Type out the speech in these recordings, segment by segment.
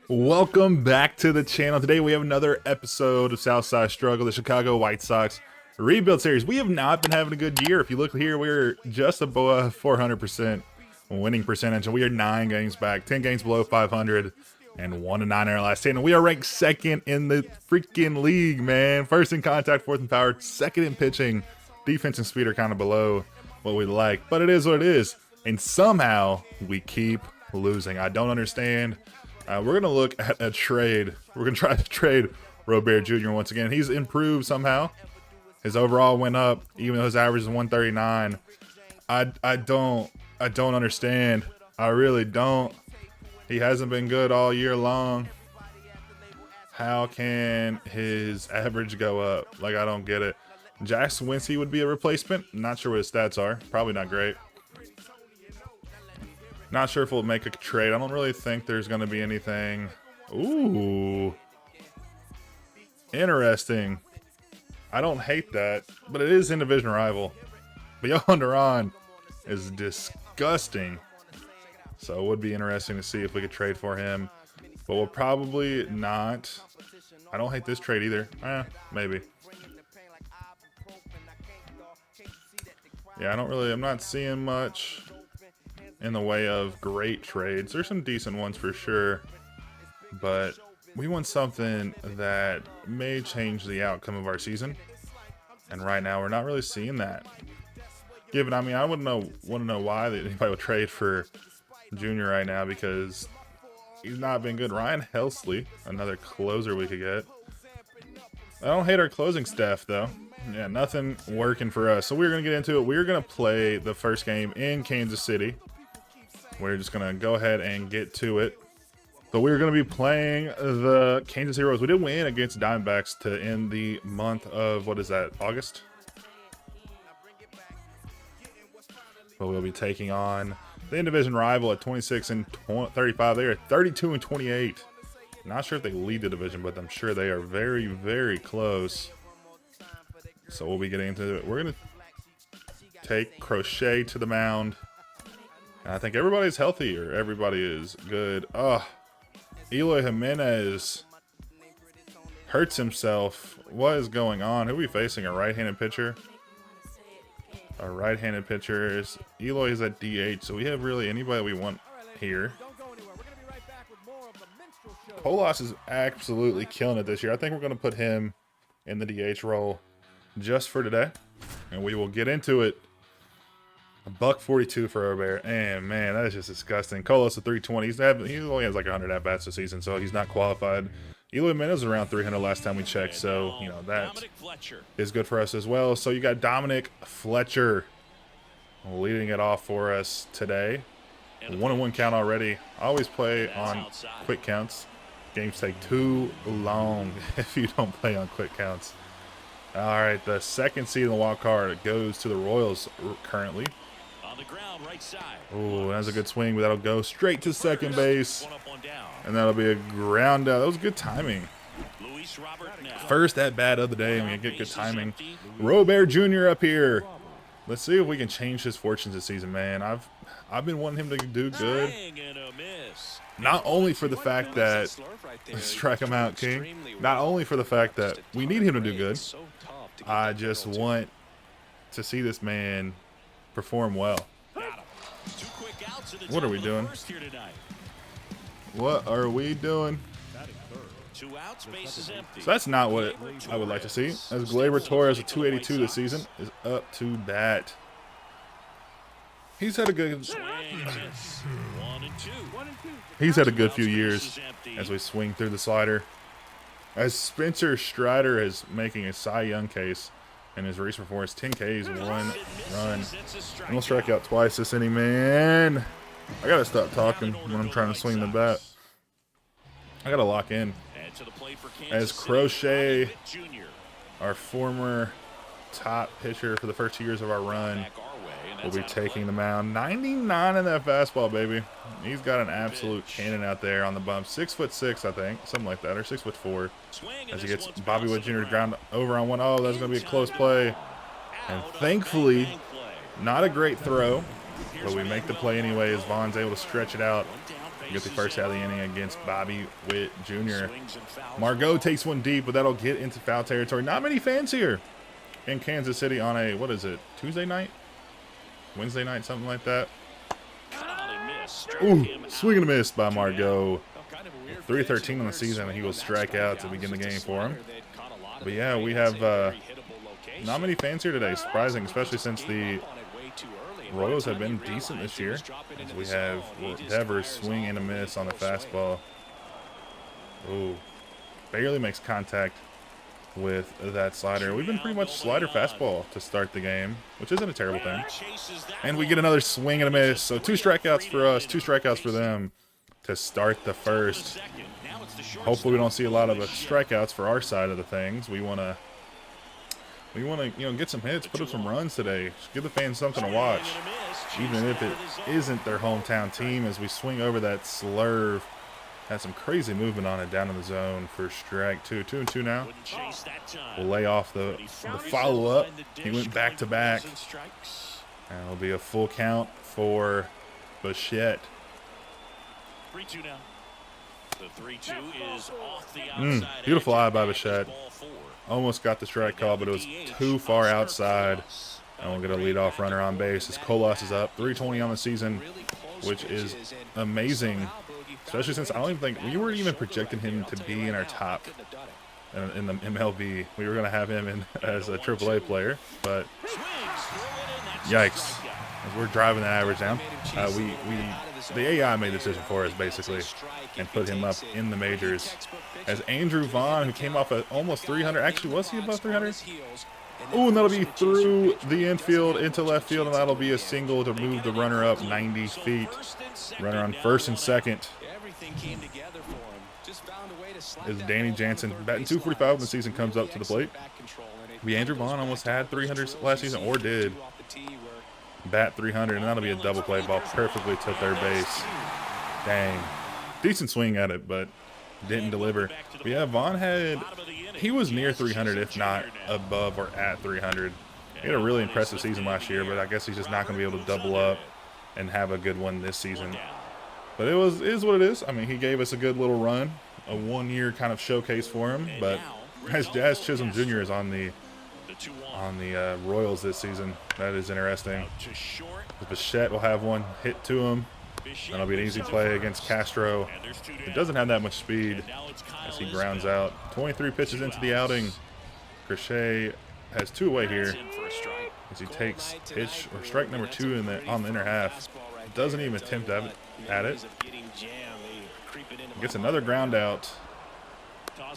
Welcome back to the channel. Today we have another episode of Southside Struggle, the Chicago White Sox rebuild series. We have not been having a good year. If you look here, we're just above 400% winning percentage, and we are 9 games back, 10 games below 500, and 1-9 in our last 10. And we are ranked second in the freaking league, man. First in contact, fourth in power, second in pitching. Defense and speed are kind of below what we like, but it is what it is. And somehow we keep losing. I don't understand. We're going to look at a trade. We're going to try to trade Robert Jr. once again. He's improved somehow. His overall went up, even though his average is 139. I don't understand. I really don't. He hasn't been good all year long. How can his average go up? Like, I don't get it. Jack Swinsky would be a replacement. Not sure what his stats are. Probably not great. Not sure if we'll make a trade. I don't really think there's going to be anything. Ooh. Interesting. I don't hate that, but it is in division rival. Beyond Duran is disgusting. So it would be interesting to see if we could trade for him. But we'll probably not. I don't hate this trade either. Maybe. Yeah, I'm not seeing much in the way of great trades. There's some decent ones for sure, but we want something that may change the outcome of our season, and right now we're not really seeing that. I wouldn't want to know why anybody would trade for Junior right now, because he's not been good. Ryan Helsley, another closer we could get. I don't hate our closing staff though. Yeah, nothing working for us. So we're gonna get into it. We're gonna play the first game in Kansas City. We're just going to go ahead and get to it. So we're going to be playing the Kansas City Royals. We did win against Diamondbacks to end the month of, what is that, August? But we'll be taking on the in-division rival at 26 and 35. They are 32 and 28. Not sure if they lead the division, but I'm sure they are very, very close. So we'll be getting into it. We're going to take Crochet to the mound. I think everybody's healthy, or everybody is good. Eloy Jimenez hurts himself. What is going on? Who are we facing? A right-handed pitcher? A right-handed pitcher. Eloy is at DH, so we have really anybody we want here. Colas is absolutely killing it this year. I think we're going to put him in the DH role just for today, and we will get into it. $142 for Robert, and man, that is just disgusting. Colas at 320. He only has like 100 at bats this season, so he's not qualified. Eloy Jimenez was around 300 last time we checked, so you know that is good for us as well. So you got Dominic Fletcher leading it off for us today. 1-1 count already. I always play on quick counts. Games take too long if you don't play on quick counts. All right, the second seed in the wild card goes to the Royals currently. Oh, that's a good swing, but that'll go straight to second base. And that'll be a ground out. That was good timing. First at bat of the day, and we get good timing. Robert Jr. up here. Let's see if we can change his fortunes this season, man. I've been wanting him to do good. Not only for the fact that strike him out, King. Not only for the fact that we need him to do good. I just want to see this man perform well. What are we doing? What are we doing? So that's not what I would like to see. As Gleyber Torres at 282 this season is up to bat. He's had a good few years as we swing through the slider. As Spencer Strider is making a Cy Young case in his recent performance, 10 Ks, 1 run. And we'll strike out twice this inning, man. I gotta stop talking when I'm trying to swing the bat. I gotta lock in. As Crochet, our former top pitcher for the first 2 years of our run, will be taking the mound. 99 in that fastball, baby. He's got an absolute cannon out there on the bump. 6'6", I think, something like that, or 6'4". As he gets Bobby Wood Jr. to ground over on one. Oh, that's going to be a close play. And thankfully, not a great throw, but we make the play anyway as Vaughn's able to stretch it out We get the first out of the inning against Bobby Witt Jr. Margot takes one deep, but that'll get into foul territory. Not many fans here in Kansas City on a, what is it, Tuesday night? Wednesday night, something like that. Ooh, swing and a miss by Margot. 3-13 on the season, and he will strike out to begin the game for him. But yeah, we have not many fans here today. Surprising, especially since the Royals have been decent this year. As we have Devers swing and a miss on the fastball. Ooh, barely makes contact with that slider. We've been pretty much slider fastball to start the game, which isn't a terrible thing. And we get another swing and a miss. So 2 strikeouts for us, 2 strikeouts for them to start the first. Hopefully we don't see a lot of strikeouts for our side of the things. We want to get some hits, put up some runs today. Just give the fans something to watch, even if it isn't their hometown team. As we swing over that slurve, had some crazy movement on it down in the zone for strike 2. 2-2 now. We'll lay off the follow-up. He went back-to-back. And it'll be a full count for Bichette. 3-2 now. The 3-2 is off the outside. Beautiful eye by Bichette. Almost got the strike call, but it was too far outside. And we'll get a leadoff runner on base as Colas is up. 320 on the season, which is amazing. Especially since I don't even think we were even projecting him to be in our top in the MLB. We were going to have him in as a AAA player, but yikes! As we're driving the average down, the AI made the decision for us basically and put him up in the majors. As Andrew Vaughn, who came off at almost 300, actually was he above 300? Ooh, and that'll be through the infield into left field, and that'll be a single to move the runner up 90 feet. Runner on first and second is Danny Jansen. Batting 245 when the season comes up to the plate. Andrew Vaughn almost had 300 last season, or did bat 300, and that'll be a double play ball perfectly to third base. Dang. Decent swing at it, but didn't deliver. But yeah, Vaughn he was near 300, if not above or at 300. He had a really impressive season last year, but I guess he's just not going to be able to double up and have a good one this season. But it is what it is. I mean, he gave us a good little run, a one-year kind of showcase for him. But as Jazz Chisholm Jr. is on the Royals this season, that is interesting. Bichette will have one hit to him. That'll be an easy play against Castro. He doesn't have that much speed as he grounds out. 23 pitches into the outing. Crochet has 2 away here as he takes pitch or strike number 2 on the inner half. Doesn't even attempt at it. Gets another ground out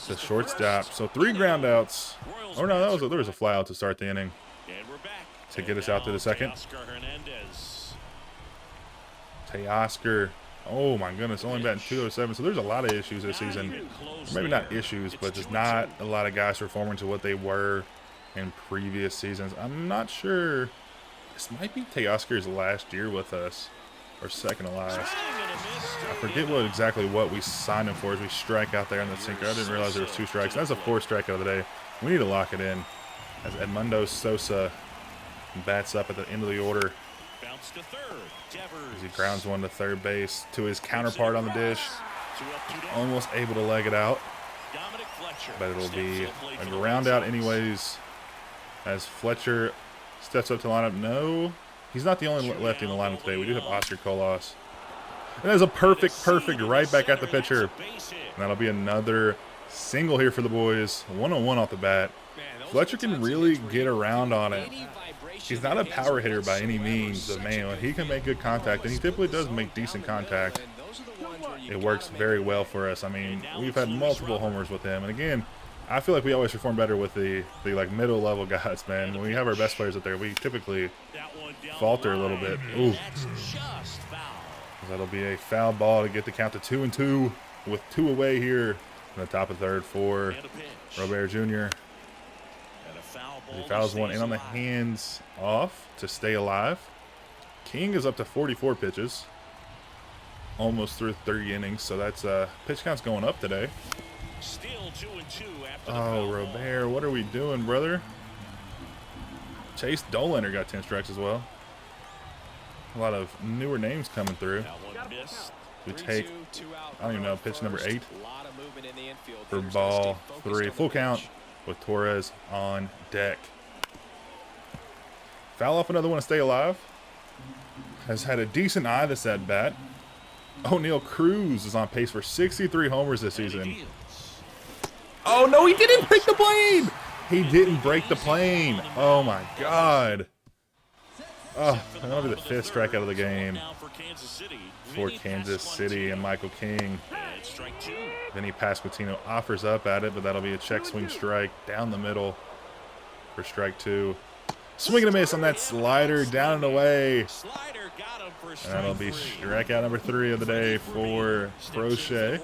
to shortstop. So 3 ground outs. Oh no, there was a fly out to start the inning to get us out to the second. Teoscar, oh my goodness, only batting 207. So there's a lot of issues this season. Or maybe not issues, but just not a lot of guys performing to what they were in previous seasons. I'm not sure. This might be Teoscar's last year with us, or second to last. I forget exactly what we signed him for as we strike out there in the sinker. I didn't realize there was 2 strikes. That's a 4th strikeout of the day. We need to lock it in as Edmundo Sosa bats up at the end of the order. As he grounds one to third base to his counterpart on the dish. Almost able to leg it out. But it'll be a ground out anyways as Fletcher steps up to line up. No, he's not the only lefty in the lineup today. We do have Oscar Colas. And that's a perfect right back at the pitcher. And that'll be another single here for the boys. 1-on-1 off the bat. Fletcher can really get around on it. He's not a power hitter by any means, but man, he can make good contact, and he typically does make decent contact. It works very well for us. I mean, we've had multiple homers with him, and again, I feel like we always perform better with the middle level guys, man. When we have our best players up there, we typically falter a little bit. Ooh. That'll be a foul ball to get the count to 2-2 with 2 away here in the top of third for Robert Jr. He fouls one in on the hands off to stay alive. King is up to 44 pitches. Almost through 30 innings, so that's pitch count's going up today. Oh, Robert, what are we doing, brother? Chase Dollander got 10 strikes as well. A lot of newer names coming through. We take, I don't even know, pitch number 8 for ball 3. Full count with Torres on deck. Foul off another one to stay alive. Has had a decent eye this at bat. O'Neal Cruz is on pace for 63 homers this season. Oh no, he didn't break the plane! He didn't break the plane. Oh my God. Oh, that'll be the 5th strikeout of the game for Kansas City and Michael King. Vinny Pasquantino offers up at it, but that'll be a check swing strike down the middle for strike 2. Swing and a miss on that slider, down and away. And that'll be strikeout number 3 of the day for Crochet.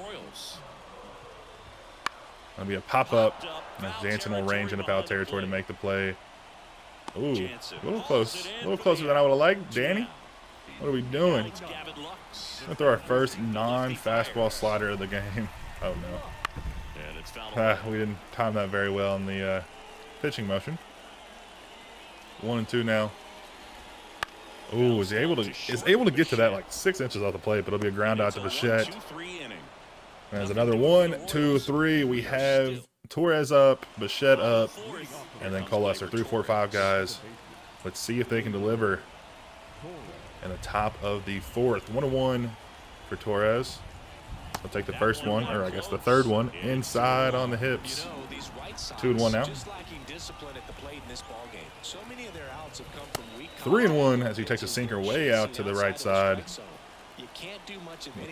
That'll be a pop-up, and Jansen will range into foul territory to make the play. Ooh, a little close. A little closer than I would have liked. Danny, what are we doing? We're going to throw our first non-fastball slider of the game. Oh, no. We didn't time that very well in the pitching motion. 1-2 now. Ooh, is able to get to that like 6 inches off the plate, but it'll be a ground out to Bichette. There's another 1, 2, 3. We have Torres up, Bichette up, and then Colas are 3, 4, 5 guys. Let's see if they can deliver in the top of the 4th. 1-1 for Torres. I'll take the first one, or I guess the third one, inside on the hips. 2-1 now. 3-1 as he takes a sinker way out to the right side.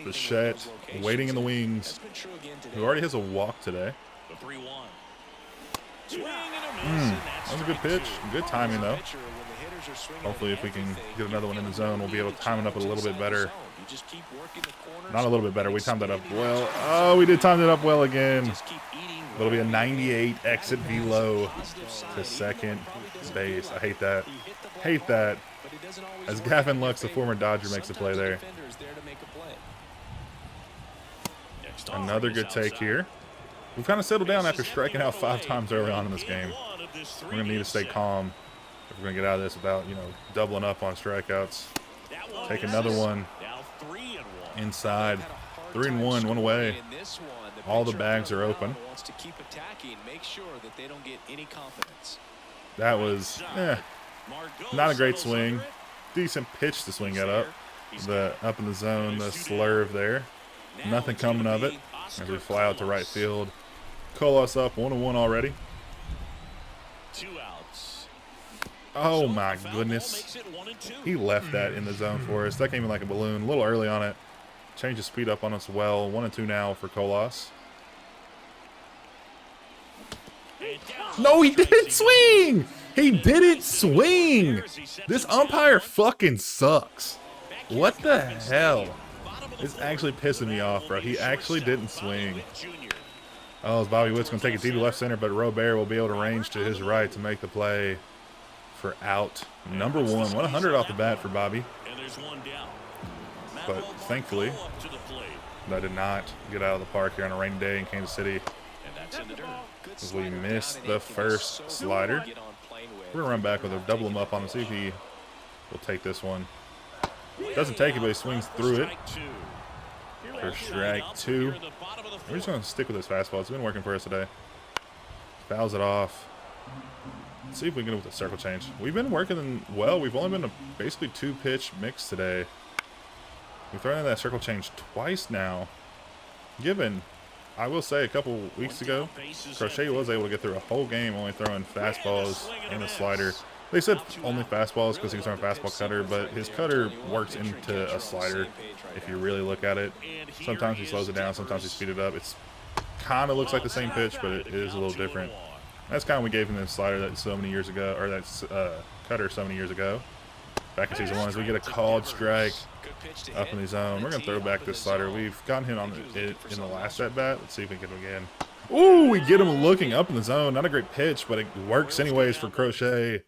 Bichette waiting in the wings, who already has a walk today. That was a good pitch. Good timing, though. Hopefully, if we can get another one in the zone, we'll be able to time it up a little bit better. Not a little bit better. We timed that up well. Oh, we did time it up well again. It'll be a 98 exit velo to second base. I hate that. Hate that. As Gavin Lux, the former Dodger, makes a play there. Another good take here. We've kind of settled down after striking out 5 times early on in this game. We're going to need to stay calm if we're going to get out of this without, doubling up on strikeouts. Take another one inside. 3-1, 1 away. All the bags are open. That was not a great swing. Decent pitch to swing it up. Up in the zone, the slurve there. Nothing coming of it as we fly out to right field. Colas up 1-1 already. 2 outs. Oh my goodness. He left that in the zone for us. That came in like a balloon. A little early on it. Change the speed up on us well. 1-2 now for Colas. No, he didn't swing! He didn't swing! This umpire fucking sucks. What the hell? It's actually pissing me off, bro. He actually didn't swing. Oh, Bobby Witt's going to take it deep to left center, but Robert will be able to range to his right to make the play for out number 1. 100 off the bat for Bobby. But thankfully, that did not get out of the park here on a rainy day in Kansas City. As we missed the first slider. We're going to run back with a double him up on him, see if he will take this one. Doesn't take it, but he swings through it for strike 2. We're just going to stick with this fastball. It's been working for us today. Fouls it off. Let's see if we can get it with a circle change. We've been working well. We've only been a basically 2-pitch mix today. We've thrown in that circle change twice now. Given, I will say, a couple weeks ago, Crochet was able to get through a whole game only throwing fastballs and a slider. They said only fastballs because he was throwing a fastball cutter, but his cutter works into a slider if you really look at it. Sometimes he slows it down, sometimes he speeds it up. It's kind of looks like the same pitch, but it is a little different. That's kind of what we gave him this slider that so many years ago, or that cutter so many years ago. Back in season 1, as we get a called strike up in the zone. We're going to throw back this slider. We've gotten hit on it in the last at bat. Let's see if we can get him again. Ooh, we get him looking up in the zone. Not a great pitch, but it works anyways for Crochet.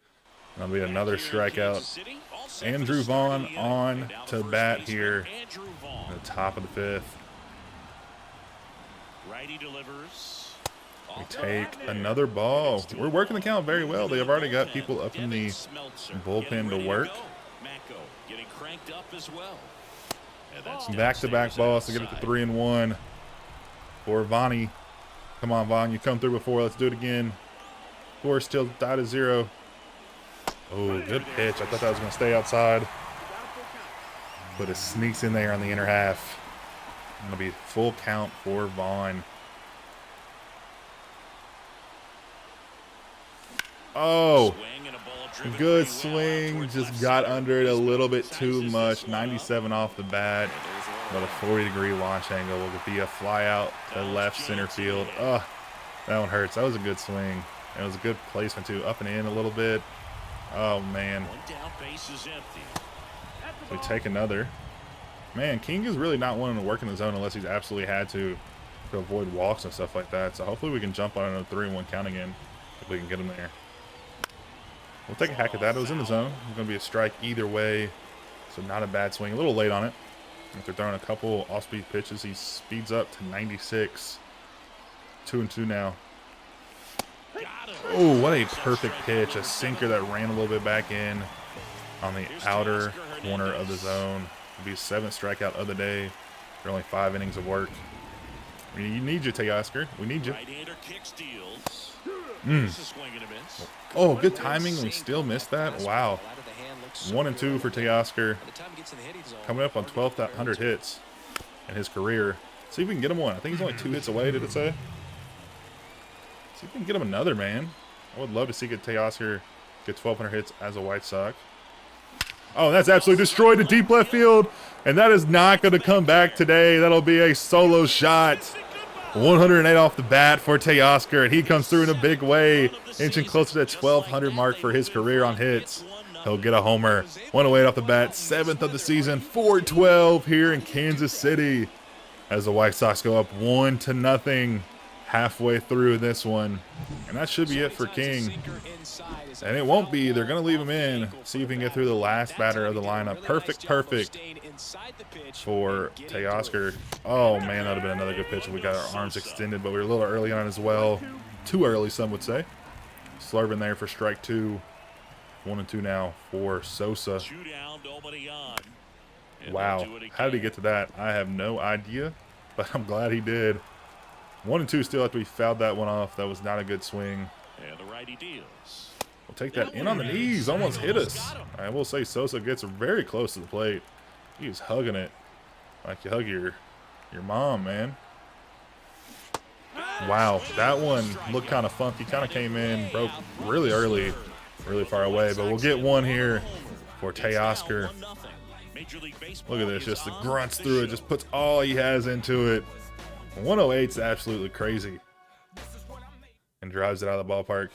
That'll be another strikeout. Andrew Vaughn on to bat here at the top of the 5th. We take another ball. We're working the count very well. They have already got people up in the bullpen to work. And that's Back-to-back balls to get it to 3-1 for Vonnie. Come on, Vaughn. You come through before. Let's do it again. Score still tied at 0. Oh, good pitch. I thought that was going to stay outside. But it sneaks in there on the inner half. It'll be full count for Vaughn. Oh, good swing. Just got under it a little bit too much. 97 off the bat. But a 40-degree launch angle will be a fly out to left center field. Oh, that one hurts. That was a good swing. It was a good placement too. Up and in a little bit. Oh, man. We take another. Man, King is really not wanting to work in the zone unless he's absolutely had to avoid walks and stuff like that. So hopefully we can jump on a 3-1 count again if we can get him there. We'll take a hack at that. It was in the zone. It's going to be a strike either way. So not a bad swing. A little late on it. After throwing a couple off-speed pitches, he speeds up to 96. 2-2 now. Oh, what a perfect pitch. A sinker that ran a little bit back in on the outer corner of the zone. It'll be his 7th strikeout of the day. For only 5 innings of work. You need you, Teoscar. We need you. Oh, good timing. We still missed that. Wow. 1-2 for Teoscar. Coming up on 1,200 hits in his career. See if we can get him one. I think he's only 2 hits away, did it say? See if we can get him another, man. I would love to see Teoscar get 1,200 hits as a White Sox. Oh, that's absolutely destroyed to deep left field. And that is not going to come back today. That'll be a solo shot. 108 off the bat for Teoscar. And he comes through in a big way. Inching closer to that 1,200 mark for his career on hits. He'll get a homer. 108 off the bat. 7th of the season. 4-12 here in Kansas City. As the White Sox go up 1-0 halfway through this one. And that should be it for King. And it won't be. They're going to leave him in. See if we can get through the last batter of the lineup. Perfect for Teoscar. Oh, man, that would have been another good pitch if we got our arms extended. But we were a little early on as well. Too early, some would say. Slurving there for strike 2. 1-2 now for Sosa. Wow. How did he get to that? I have no idea, but I'm glad he did. 1-2 still after we fouled that one off. That was not a good swing. And the righty deals. We'll take that in on the knees. Almost hit us. I will say Sosa gets very close to the plate. He's hugging it like you hug your mom, man. Wow, that one looked kind of funky. Kind of came in, broke really early, really far away. But we'll get one here for Teoscar. Look at this, just the grunts through it. Just puts all he has into it. 108 is absolutely crazy. And drives it out of the ballpark.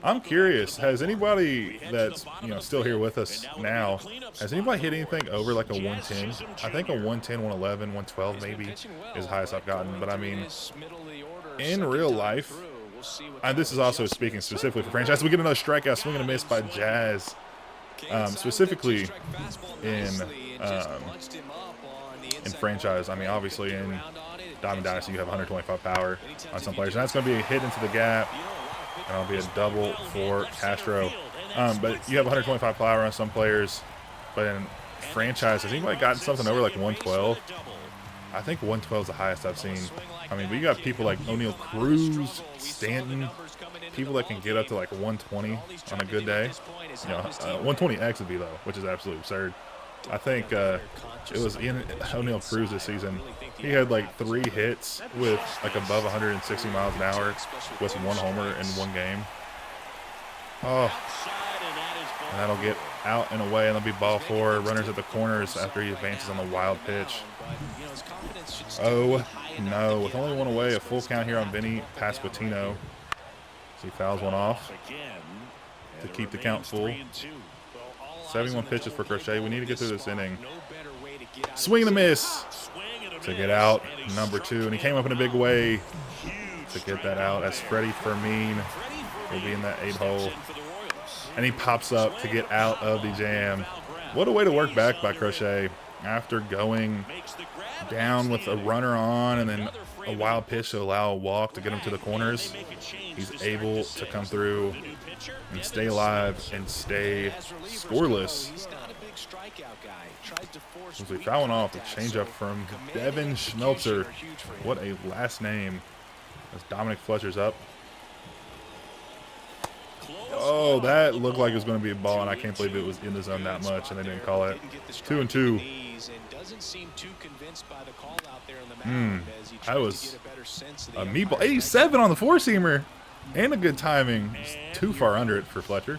I'm curious, has anybody that's still here with us now, has anybody hit anything over like a 110? I think a 110, 111, 112 maybe is the highest I've gotten. But I mean, in real life, and this is also speaking specifically for franchise, we get another strikeout, swing and a miss by Jazz. Specifically in franchise. I mean, obviously in Diamond Dynasty you have 125 power on some players, and that's going to be a hit into the gap. And it'll be a double for Castro. But you have 125 power on some players. But in franchise, has anybody gotten something over like 112? I think 112 is the highest I've seen. I mean, but you got people like O'Neal Cruz, Stanton, people that can get up to like 120 on a good day. 120X would be low, which is absolutely absurd. I think it was in O'Neal Cruz this season. He had like 3 hits with like above 160 miles an hour with 1 homer in 1 game. Oh, and that'll get out and away, and there'll be ball 4. Runners at the corners after he advances on the wild pitch. Oh, no. With only 1 away, a full count here on Vinny Pasquantino. So he fouls one off to keep the count full. 71 pitches for Crochet. We need to get through this inning. Swing and a miss to get out, number 2. And he came up in a big way to get that out as Freddie Fermin will be in that 8-hole. And he pops up to get out of the jam. What a way to work back by Crochet after going down with a runner on and then a wild pitch to allow a walk to get him to the corners. He's able to come through and stay alive and stay scoreless Was he fouling off the changeup from Devin Schmelzer? What a last name. As Dominic Fletcher's up. Oh, that looked like it was going to be a ball, and I can't believe it was in the zone that much, and they didn't call it. 2-2. That was a meatball. 87 on the four-seamer, and a good timing. Just too far under it for Fletcher.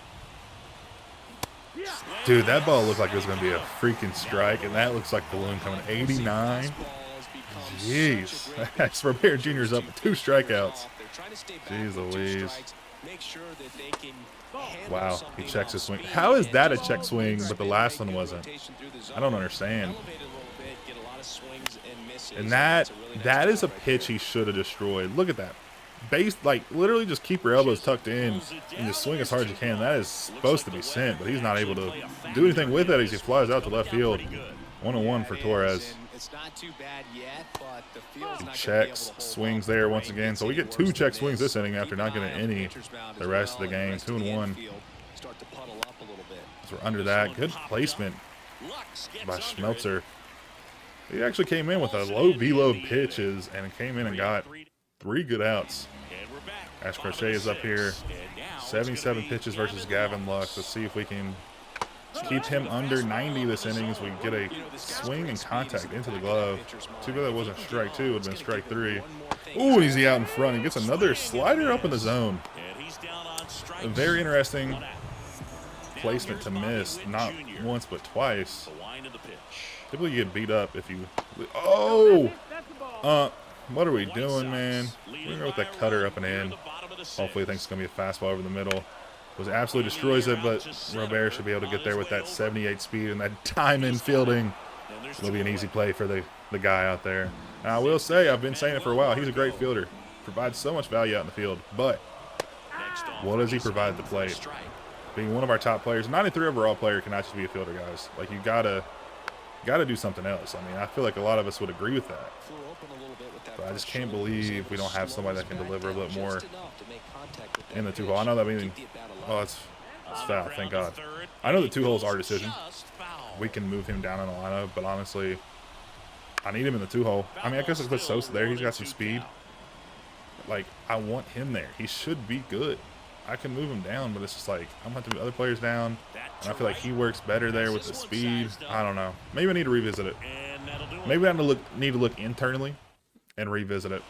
Dude, that ball looked like it was going to be a freaking strike, and that looks like balloon coming. 89. Jeez. That's Robert Jr.'s up with 2 strikeouts. Jeez Louise. Wow, he checks his swing. How is that a check swing, but the last one wasn't? I don't understand. And that is a pitch he should have destroyed. Look at that. Base, like, literally just keep your elbows tucked in and just swing as hard as you can. That is supposed to be sent, but he's not able to do anything with it as he flies out to left field. 1-1 for Torres. He checks, swings there once again. So we get 2 check swings this inning after not getting any the rest of the game. 2-1. So we're under that. Good placement by Schmelzer. He actually came in with a low velo pitches and came in and got 3 good outs. Ash Crochet is up here. 77 pitches versus Gavin Lux. Let's see if we can keep him under 90 this inning as we get a swing and contact into the glove. Too bad that wasn't strike 2. It would have been strike 3. Ooh, and he's out in front. He gets another slider up in the zone. A very interesting placement to miss. Not once, but twice. Typically you get beat up if you... Oh! What are we doing, man? We're going to go with that cutter up and in. Hopefully he thinks it's going to be a fastball over the middle. Was absolutely destroys it, but Robert should be able to get there with that 78 speed and that diamond fielding. It'll be an easy play for the guy out there. And I will say, I've been saying it for a while, he's a great fielder. Provides so much value out in the field. But what does he provide at the plate? Being one of our top players, 93 overall player cannot just be a fielder, guys. Like, you gotta do something else. I mean, I feel like a lot of us would agree with that. But I just can't believe we don't have somebody that can deliver a little bit more in the 2-hole. I know that means, oh, it's foul, thank God. I know the 2 holes are a decision. We can move him down in the lineup, but honestly, I need him in the 2-hole. I mean, I guess I put Sosa there. He's got some speed. Like, I want him there. He should be good. I can move him down, but it's just like, I'm going to have to move other players down. And I feel like he works better there with the speed. I don't know. Maybe I need to revisit it. Maybe I need to look internally and revisit it.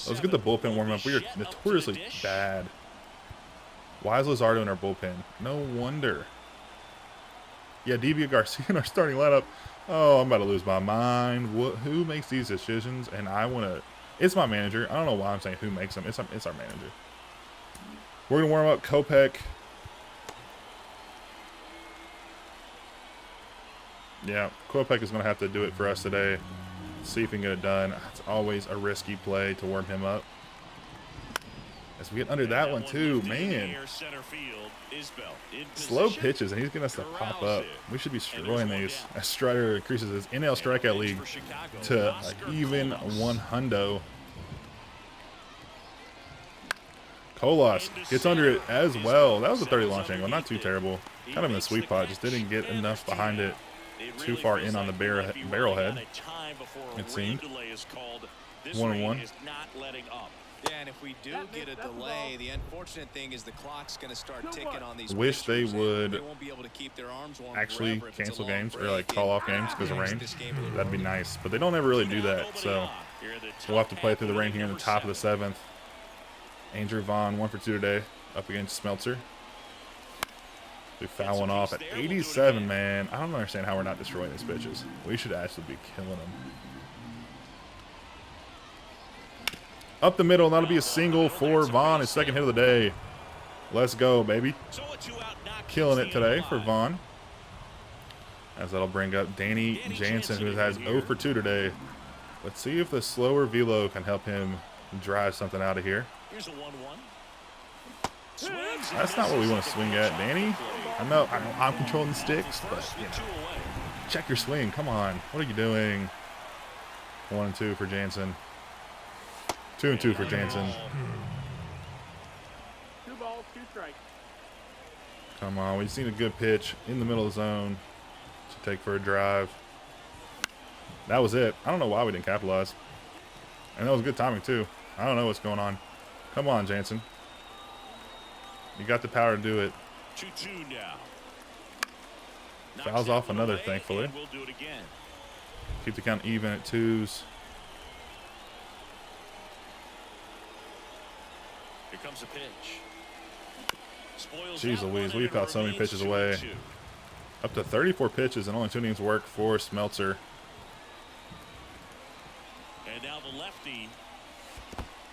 Let's get the bullpen warm up. We are notoriously bad. Why is Luzardo in our bullpen? No wonder. Yeah, Divya Garcia in our starting lineup. Oh, I'm about to lose my mind. Who makes these decisions? And I want to... It's my manager. I don't know why I'm saying who makes them. It's our manager. We're going to warm up Kopech. Yeah, Kopech is going to have to do it for us today. See if we can get it done. It's always a risky play to warm him up. As we get under that one too, man. Slow pitches, and he's getting us to pop up. We should be destroying these. As Strider increases his NL strikeout league to even 100. Colas gets under it as well. That was a 30 launch angle, not too terrible. Kind of in the sweet spot, just didn't get enough behind it. Too far in on the barrel head, it seemed. 1-1. Yeah, and if we do get a delay, the unfortunate thing is the clock's going to start ticking on these. Wish they would actually cancel games or like call off games because of rain. That'd be nice, but they don't ever really do that. So we'll have to play through the rain here in the top of the 7th. Andrew Vaughn 1 for 2 today, up against Smeltzer. We fouling off at 87, man. I don't understand how we're not destroying these pitches. We should actually be killing them. Up the middle, and that'll be a single for Vaughn, his 2nd hit of the day. Let's go, baby. Killing it today for Vaughn. As that'll bring up Danny Jansen, who has 0 for 2 today. Let's see if the slower velo can help him drive something out of here. Here's a 1-1. That's not what we want to swing at, Danny. I know I'm controlling the sticks, but you know, check your swing. Come on, what are you doing? 1-2 for Jansen. 2-2 for Jansen. 2 balls, 2 strikes. Come on, we've seen a good pitch in the middle of the zone to take for a drive. That was it. I don't know why we didn't capitalize. And that was good timing, too. I don't know what's going on. Come on, Jansen. You got the power to do it. 2-2 now. Fouls off another, thankfully. We'll do it again. Keep the count even at 2s. Here comes a pitch. Spoils Jeez that Louise, one, we've and it got so many remains pitches away. 2-2. Up to 34 pitches and only 2 innings work for Smeltzer. And now the lefty.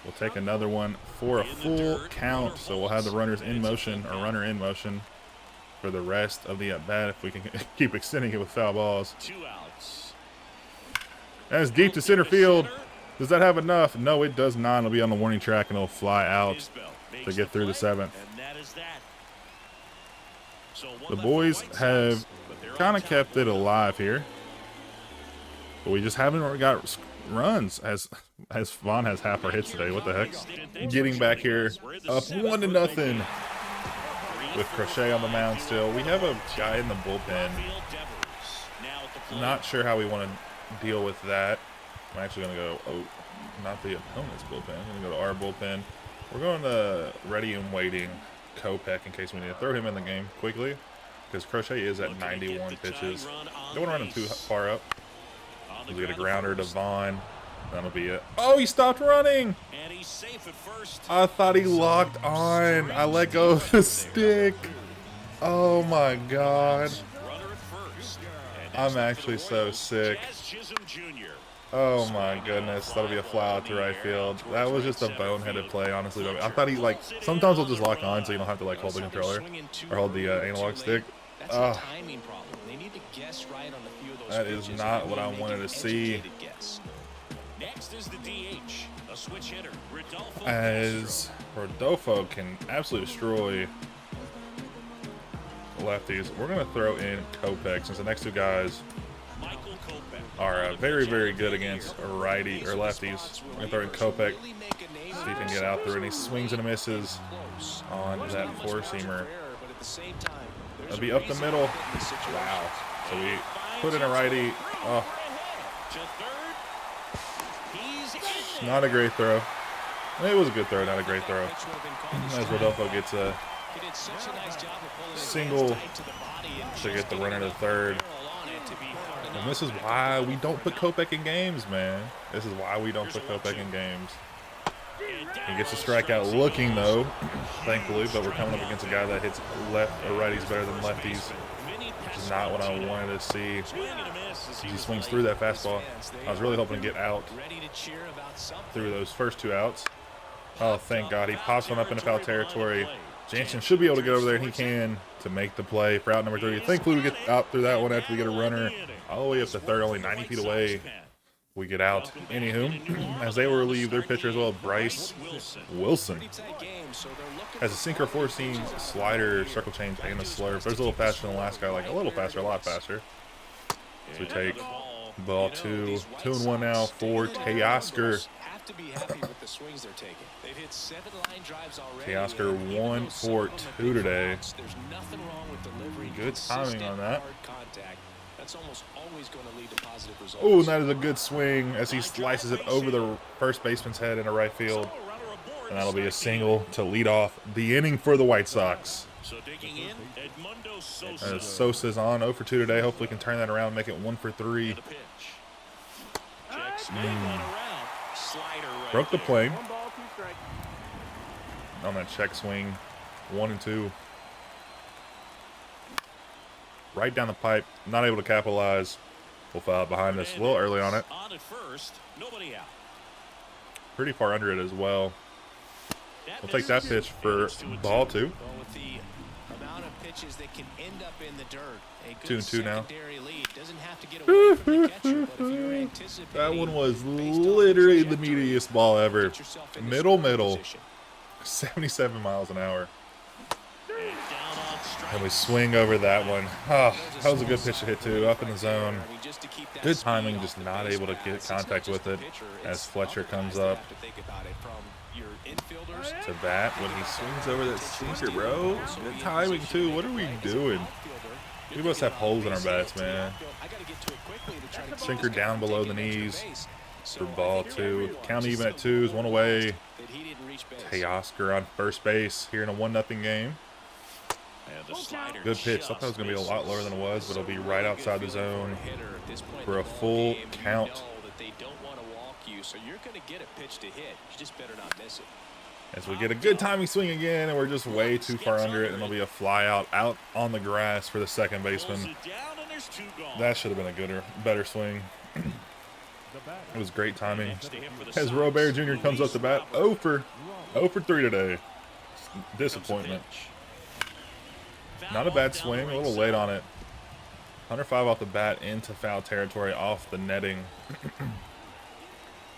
We'll take another one for a full count. So we'll have the runners in motion, or runner in motion, for the rest of the at-bat if we can keep extending it with foul balls. 2 outs. That's deep to center field. Does that have enough? No, it does not. It'll be on the warning track and it'll fly out to get through the 7th. And that is that. So The boys have kind of kept it alive here, but we just haven't got runs as Vaughn has half our hits today. What the heck? Getting back here up 1-0 with Crochet on the mound still. We have a guy in the bullpen. Not sure how we want to deal with that. I'm actually going to go, not the opponent's bullpen. I'm going to go to our bullpen. We're going to ready and waiting Kopech in case we need to throw him in the game quickly, because Crochet is at 91 pitches. Don't want to run him too far up. We'll get a grounder to Vaughn. That'll be it. Oh, he stopped running. And he's safe at first. I thought he locked on. I let go of the stick. Oh my God. Runner at first. I'm actually so sick. Oh my goodness. That'll be a fly out to right field. That was just a boneheaded play, honestly. I thought he, like, sometimes he'll just lock on so you don't have to, like, hold the controller or hold the analog stick. That is not what I wanted to see. Next is the DH, a switch hitter, Rodolfo. As Rodolfo can absolutely destroy lefties, we're going to throw in Kopech since the next 2 guys are very, very good against righty or lefties. We're going to throw in Kopech, see if he can get out through any swings and misses on that 4-seamer. That'll be up the middle. Wow. So we put in a righty. Oh. Not a great throw. It was a good throw, not a great throw. As Rodolfo gets a single to get the runner to third. And this is why we don't put Kopech in games, man. This is why we don't put Kopech in games. He gets a strikeout looking, though, thankfully, but we're coming up against a guy that hits left or righties better than lefties, which is not what I wanted to see. He swings through that fastball. I was really hoping to get out through those first 2 outs. Oh, thank God. He pops one up into foul territory. Jansen should be able to get over there, and he can, to make the play for out number 3. Thankfully, we get out through that one after we get a runner all the way up to third, only 90 feet away. We get out. Anywho, as they will relieve their pitcher as well, Bryce Wilson has a sinker, 4-seam, slider, circle change, and a slurve. There's a little faster than the last guy, like a little faster, a lot faster. So we take ball 2, 2-1 now for Teoscar. Teoscar 1 for 2 today. Good timing on that. Oh, and that is a good swing as he slices it over the first baseman's head into right field. And that'll be a single to lead off the inning for the White Sox. As Sosa's on 0 for 2 today. Hopefully can turn that around and make it 1 for 3. Broke the plane on that check swing. 1 and 2. Right down the pipe. Not able to capitalize. We'll foul out behind us a little early on it. Pretty far under it as well. We'll take that pitch for ball 2. 2-2 now. That one was literally the meatiest ball ever. Middle. 77 miles an hour. And we swing over that one. Oh, that was a good pitch to hit too, up in the zone. Good timing, just not able to get contact with it as Fletcher comes up to bat when he swings over that sinker, bro. Good timing too. What are we doing? We must have holes in our bats, man. Sinker down below the knees for ball 2. Count even at 2s, 1 away. Teoscar on first base here in a 1-0 game. Good pitch. Thought that was going to be a lot lower than it was, but it'll be right outside the zone for a full count. As we get a good timing swing again, and we're just way too far under it, and it'll be a fly out on the grass for the second baseman. That should have been a better swing. It was great timing. As Robert Jr. comes up to bat, 0 for 3 today. Disappointment. Not a bad swing, a little late on it. 105 off the bat into foul territory off the netting.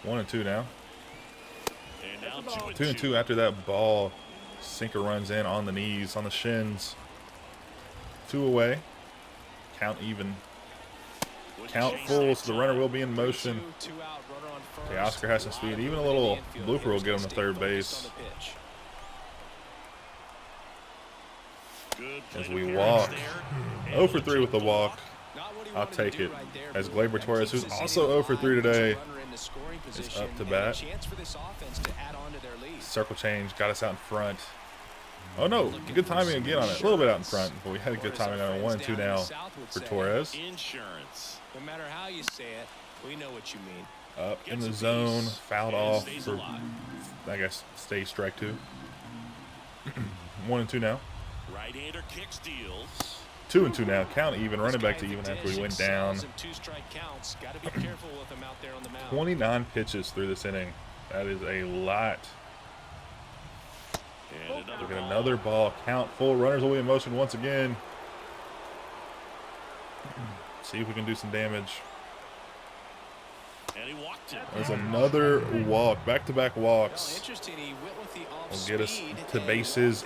1-2 now. 2-2 after that ball. Sinker runs in on the knees, on the shins. 2 away. Count even. Count full, so the runner will be in motion. Oscar has some speed. Even a little blooper will get him to third base. As we walk. 0 for 3 with the walk. I'll take it. As Gleyber Torres, who's also 0 for 3 today, is up to bat. Circle change got us out in front. Oh no, good timing again on it. A little bit out in front, but we had a good timing on it. 1-2 now for Torres. No matter how you say it, we know what you mean. Up in the zone, fouled off for, I guess, stay strike 2. 1-2 now. Right-hander kick steals. 2-2 now. Count even. Running back to even after we went down. 29 pitches through this inning. That is a lot. Look at another ball. Count full. Runners will be in motion once again. See if we can do some damage. There's another walk. Back-to-back walks. Will get us to bases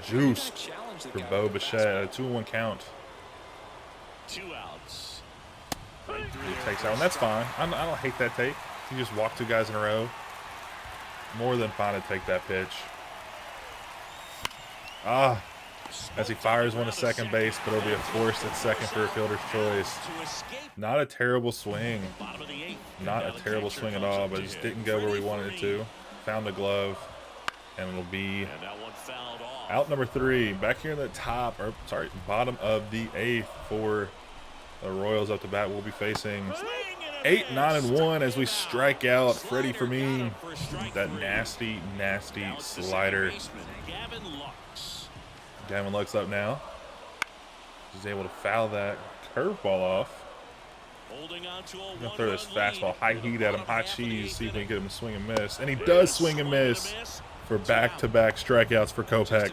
juiced for Bo Bichette at a 2-1 count. 2 outs. He takes that one. That's fine. I don't hate that take. You just walk 2 guys in a row. More than fine to take that pitch. As he fires one to second base, but it'll be a force at second for a fielder's choice. Not a terrible swing. Not a terrible swing at all, but it just didn't go where we wanted it to. Found the glove, and it'll be out number 3. Back here in the bottom of the 8th for the Royals up to bat. We'll be facing 8, 9, and 1 as we strike out Freddie Fermin. That nasty, nasty slider. Gavin Lux up now. He's able to foul that curveball off. I'm gonna throw this fastball high heat at him, hot cheese, see if we can get him to swing and miss. And he does swing and miss for back-to-back strikeouts for Kopech.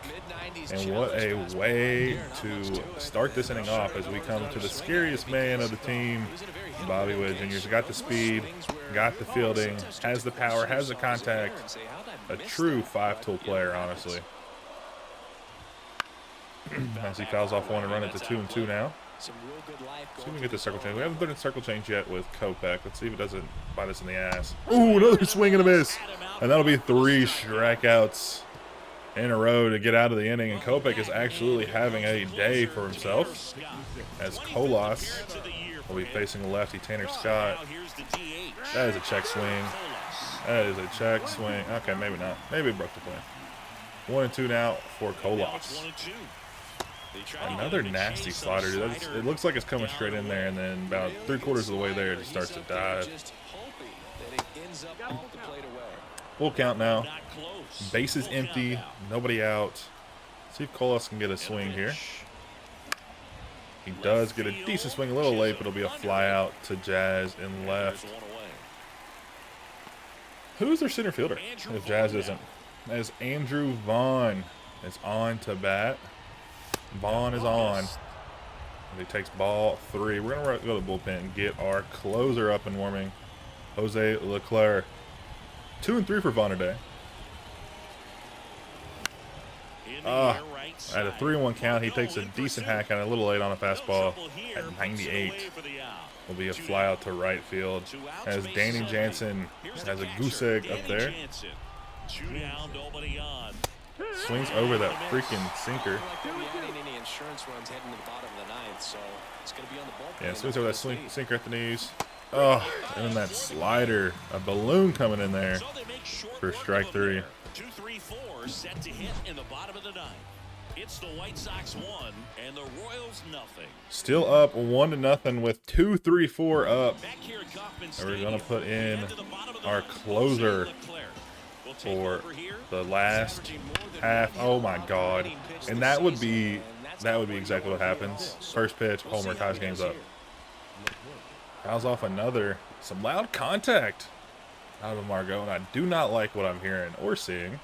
And what a way to start this inning off as we come to the scariest man of the team, Bobby Witt Jr. He's got the speed, got the fielding, has the power, has the contact. A true 5-tool player, honestly. As he fouls off one and run it to 2-2 now. See if we can get the circle change. We haven't done a circle change yet with Kopech. Let's see if it doesn't bite us in the ass. Ooh, another swing and a miss. And that'll be 3 strikeouts in a row to get out of the inning. And Kopech is actually having a day for himself as Colas will be facing the lefty Tanner Scott. That is a check swing. That is a check swing. Okay, maybe not. Maybe it broke the play. 1-2 now for Colas. Another nasty slider. It looks like it's coming straight in there, and then about 3/4 of the way there, it just starts to dive. Full count now. Base is empty. Nobody out. See if Colas can get a swing here. He does get a decent swing, a little late, but it'll be a fly out to Jazz in left. Who's their center fielder if Jazz isn't? As Andrew Vaughn is on to bat. Vaughn is on. He takes ball 3. We're going to go to the bullpen and get our closer up and warming. Jose Leclerc. 2 and 3 for Vaughn today. At a 3-1 count, he takes a decent hack and a little late on a fastball. At 98, will be a fly out to right field. As Danny Jansen has a goose egg up there. Swings over that freaking sinker. Yeah, swings over that sinker at the knees. Oh, and then that slider, a balloon coming in there for strike 3. 2-3-4 set to hit in the bottom of the 9th. It's the White Sox 1 and the Royals nothing. Still up 1-0 with 2-3-4 up. And we're gonna put in our closer for the last half. Oh my God! And that would be exactly what happens. First pitch, homer, ties games up. Fouls off some loud contact out of Margot, and I do not like what I'm hearing or seeing.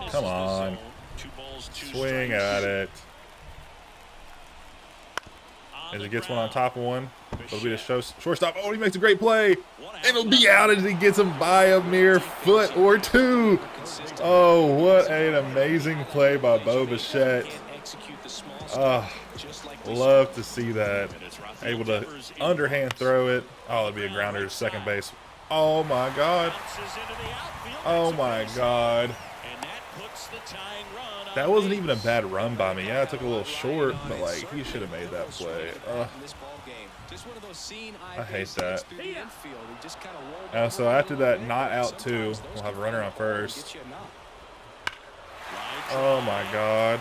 Come on. Swing at it. As he gets one on top of one. It'll be the shortstop. Oh, he makes a great play. And it'll be out as he gets him by a mere foot or 2. Oh, what an amazing play by Bo Bichette. Love to see that. Able to underhand throw it. Oh, it'd be a grounder to second base. Oh my God. Oh my God. That wasn't even a bad run by me. Yeah, I took a little short, but like he should have made that play. I hate that. So after that, not out 2, we'll have a runner on first. Oh my God.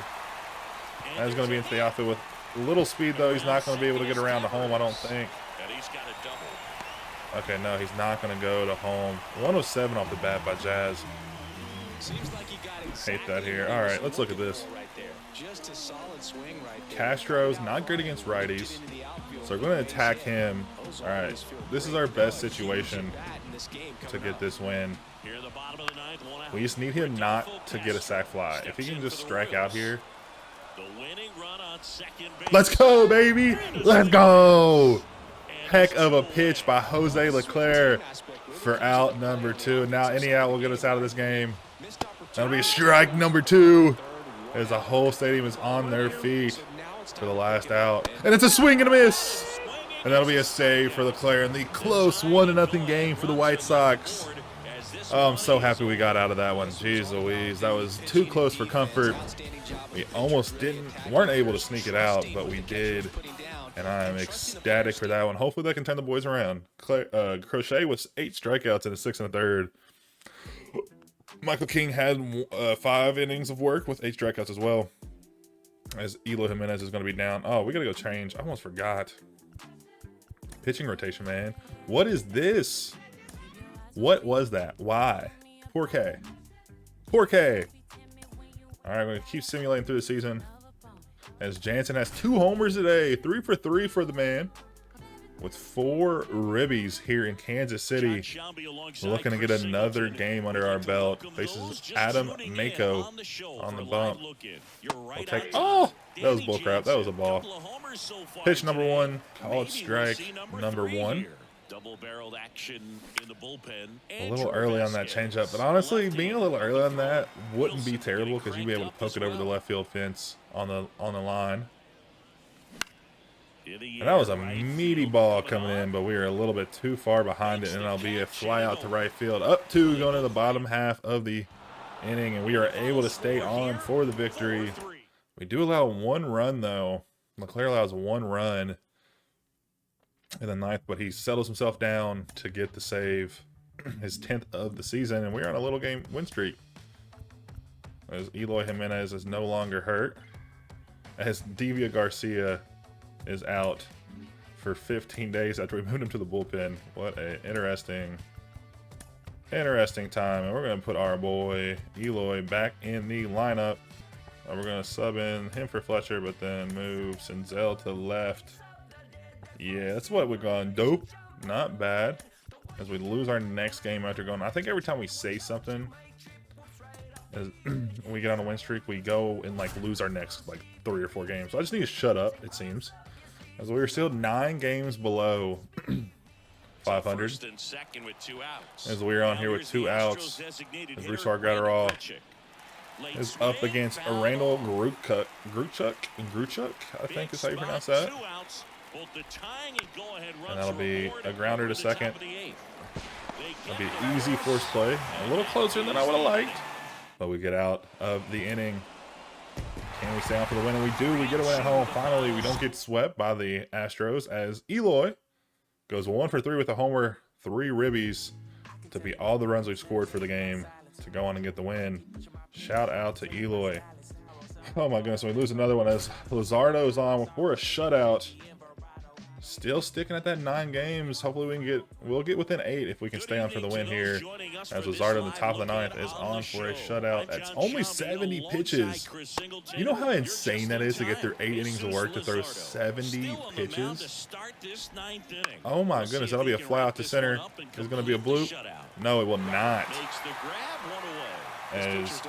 That's going to be into the outfield with a little speed, though. He's not going to be able to get around to home, I don't think. Okay, no, he's not going to go to home. 107 off the bat by Jazz. Hate that here. All right, let's look at this. Castro's not good against righties, so we're going to attack him. All right, this is our best situation to get this win. We just need him not to get a sac fly. If he can just strike out here. Let's go, baby. Let's go. Heck of a pitch by Jose Leclerc for out number 2. Now any out will get us out of this game. That'll be strike number 2 as the whole stadium is on their feet for the last out. And it's a swing and a miss. And that'll be a save for Leclerc in the close 1-0 game for the White Sox. Oh, I'm so happy we got out of that one. Jeez Louise, that was too close for comfort. We almost weren't able to sneak it out, but we did. And I am ecstatic for that one. Hopefully that can turn the boys around. Crochet was 8 strikeouts in the 6 1/3. Michael King had 5 innings of work with 8 strikeouts as well. As Eloy Jimenez is going to be down. Oh, we got to go change. I almost forgot. Pitching rotation, man. What is this? What was that? Why? Poor K. Poor K. All right, we're going to keep simulating through the season. As Jansen has 2 homers today. 3 for 3 for the man. With 4 ribbies here in Kansas City. We're looking to get another game under our belt. Faces Adam Mako on the bump. Oh, that was bullcrap. That was a ball. Pitch number 1. Called strike number 1. Double-barreled action in the bullpen. A little early on that changeup, but honestly, being a little early on that wouldn't be terrible because you'd be able to poke it over the left field fence on the line. And that was a meaty ball coming in, but we were a little bit too far behind it, and it'll be a fly out to right field. Up 2 going to the bottom half of the inning, and we are able to stay on for the victory. We do allow 1 run, though. Leclerc allows 1 run in the 9th, but he settles himself down to get the save, his 10th of the season, and we're on a little game win streak. As Eloy Jimenez is no longer hurt, as Divya Garcia is out for 15 days after we moved him to the bullpen. What a interesting time. And we're going to put our boy Eloy back in the lineup. And we're going to sub in him for Fletcher, but then move Senzel to left. Yeah, that's what we're going to do. Not bad. As we lose our next game after going. I think every time we say something, as we get on a win streak, we go and like lose our next like 3 or 4 games. So I just need to shut up, it seems. As we were still 9 games below 500. As we are on here with 2 outs. As Rusar got her off. is up against Randall Gruchuk, I think is how you pronounce that. And that'll be a grounder to second. That'll be an easy force play. A little closer than I would have liked. But we get out of the inning. Can we stay on for the win? And we do. We get a win at home. Finally, we don't get swept by the Astros as Eloy goes 1 for 3 with a homer, 3 ribbies to beat all the runs we've scored for the game to go on and get the win. Shout out to Eloy. Oh my goodness, we lose another one as Luzardo is on for a shutout. Still sticking at that 9 games. Hopefully we'll get within 8 if we can stay on for the win here. As Luzardo in the top of the 9th is on for a shutout. That's only 70 pitches. You know how insane that is to get through 8 innings of work to throw 70 pitches? Oh my goodness, that'll be a fly out to center. Is it going to be a bloop? No, it will not. As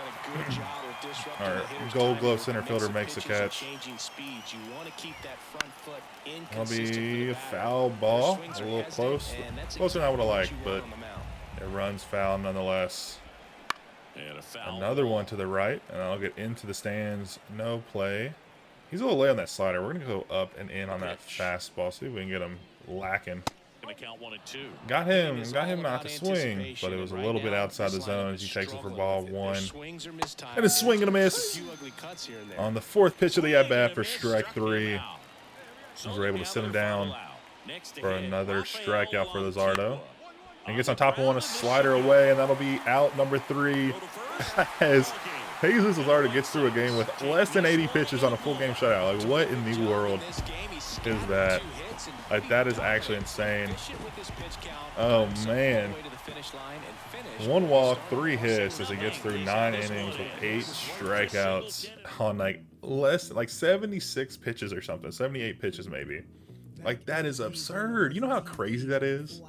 our Gold Glove center fielder makes the catch. That'll be a foul ball. A little close. Closer than I would have liked, but it runs foul nonetheless. Another one to the right, and I'll get into the stands. No play. He's a little late on that slider. We're going to go up and in on that fastball. See if we can get him lacking. Got him out to swing, but it was a little bit outside the zone as he takes it for ball 1. And a swing and a miss on the 4th pitch of the at-bat for strike 3. We're able to sit him down for another strikeout for Luzardo. And gets on top of one, a slider away, and that'll be out number 3 as Jesus Luzardo gets through a game with less than 80 pitches on a full game shutout. Like, what in the world is that? Like, that is actually insane. Oh, man. 1 walk, 3 hits as he gets through 9 innings with 8 strikeouts on, like 76 pitches or something. 78 pitches, maybe. Like, that is absurd. You know how crazy that is?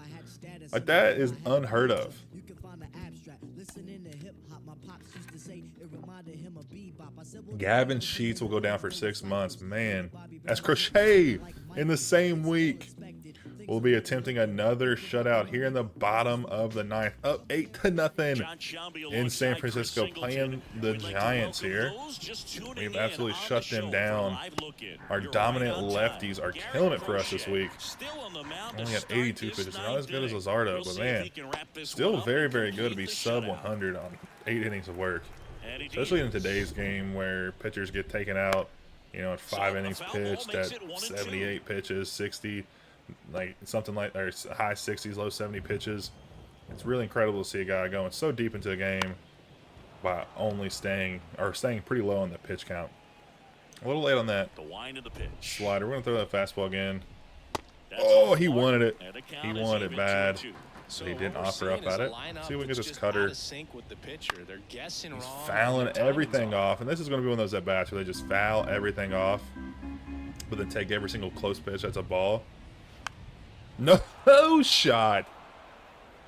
Like, that is unheard of. Gavin Sheets will go down for 6 months. Man, as Crochet in the same week will be attempting another shutout here in the bottom of the 9th. Up 8-0 in San Francisco, playing the Giants here. We've absolutely shut them down. Our dominant lefties are killing it for us this week. Only had 82 pitches. Not as good as Luzardo, but man, still very, very good to be sub 100 on 8 innings of work. Especially in today's game where pitchers get taken out, you know, at 5 innings pitched at 78 pitches, 60, like something like, or high 60s, low 70 pitches. It's really incredible to see a guy going so deep into the game by only staying pretty low on the pitch count. A little late on that slider. We're going to throw that fastball again. Oh, he wanted it. He wanted it bad. So he didn't offer up at it. See if we can get this cutter. He's fouling everything off. And this is going to be one of those at-bats where they just foul everything off, but then take every single close pitch that's a ball. No shot.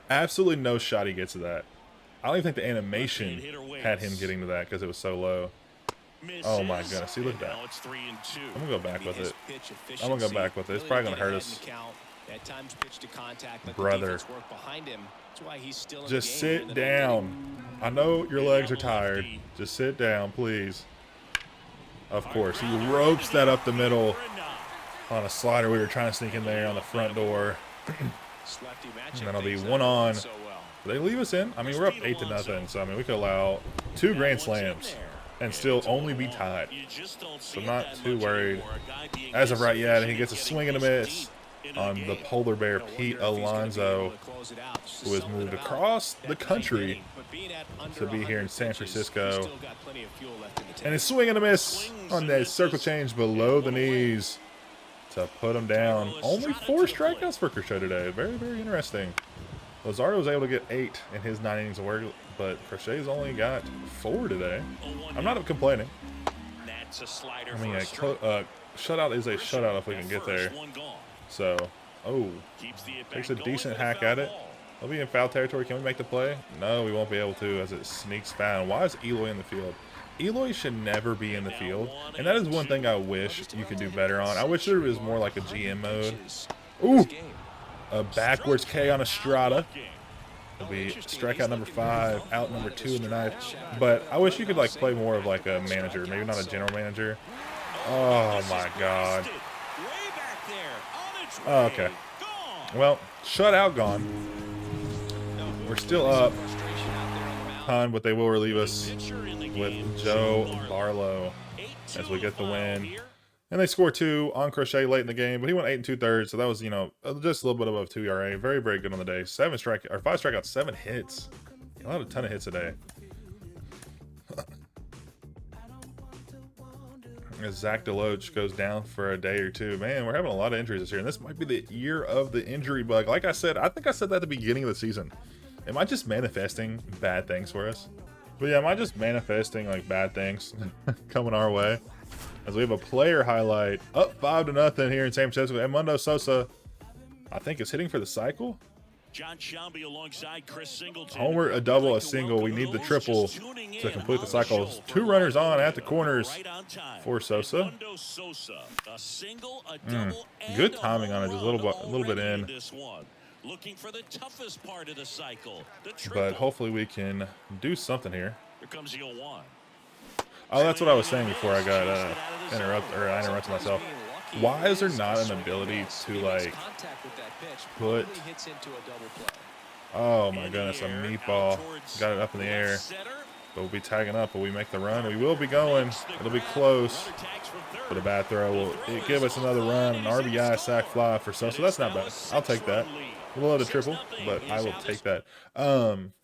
Absolutely no shot he gets to that. I don't even think the animation had him getting to that because it was so low. Oh my goodness. See, look at that. I'm going to go back with it. I'm going to go back with it. It's probably going to hurt us. Brother, just sit down. I know your legs are tired. Just sit down, please. Of course, he ropes that up the middle on a slider we were trying to sneak in there on the front door. And that'll be 1 on. They leave us in. I mean, we're up 8-0, so I mean, we could allow 2 grand slams and still only be tied. So I'm not too worried as of right yet. And he gets a swing and a miss on the polar bear Pete Alonso, who has moved across the country to be here in San Francisco. And a swing and a miss on that circle change below the knees to put him down. Only 4 strikeouts for Crochet today. Very, very interesting. Luzardo was able to get 8 in his 9 innings of work, but Crochet's only got 4 today. I'm not complaining. I mean, a shutout is a shutout if we can get there. So, takes a decent hack at it. We'll be in foul territory. Can we make the play? No, we won't be able to as it sneaks foul. Why is Eloy in the field? Eloy should never be in the field. And that is one thing I wish you could do better on. I wish there was more like a GM mode. Ooh! A backwards K on Estrada. It'll be strikeout number 5, out number 2 in the ninth. But I wish you could like play more of like a manager, maybe not a general manager. Oh my God. Oh, okay. Well, shutout gone. We're still up, but they will relieve us with Joe Barlow as we get the win. And they score 2 on Crochet late in the game, but he went 8 2/3, so that was, you know, just a little bit above 2 ERA. Very, very good on the day. 5 strikeouts, 7 hits. A ton of hits a day. As Zach DeLoach goes down for a day or two. Man, we're having a lot of injuries this year, and this might be the year of the injury bug. Like I said, I think I said that at the beginning of the season. Am I just manifesting bad things for us? But yeah, am I just manifesting like bad things coming our way? As we have a player highlight, up 5-0 here in San Francisco. Edmundo Sosa, I think, is hitting for the cycle. John Shelby alongside Chris Singleton. Homer, a double, a single. We need the triple to complete the cycle. 2 runners on at the corners for Sosa. Good timing on it, just a little bit in. Looking for the toughest part of the cycle. But hopefully we can do something here. Here comes the 0-1. Oh, that's what I was saying before I got I interrupted myself. Why is there not an ability to like put? Oh my goodness, a meatball got it up in the air. But we'll be tagging up, but we make the run. We will be going. It'll be close, but a bad throw will give us another run. An RBI sac fly for Sosa. That's not bad. I'll take that. We'll let a triple, but I will take that.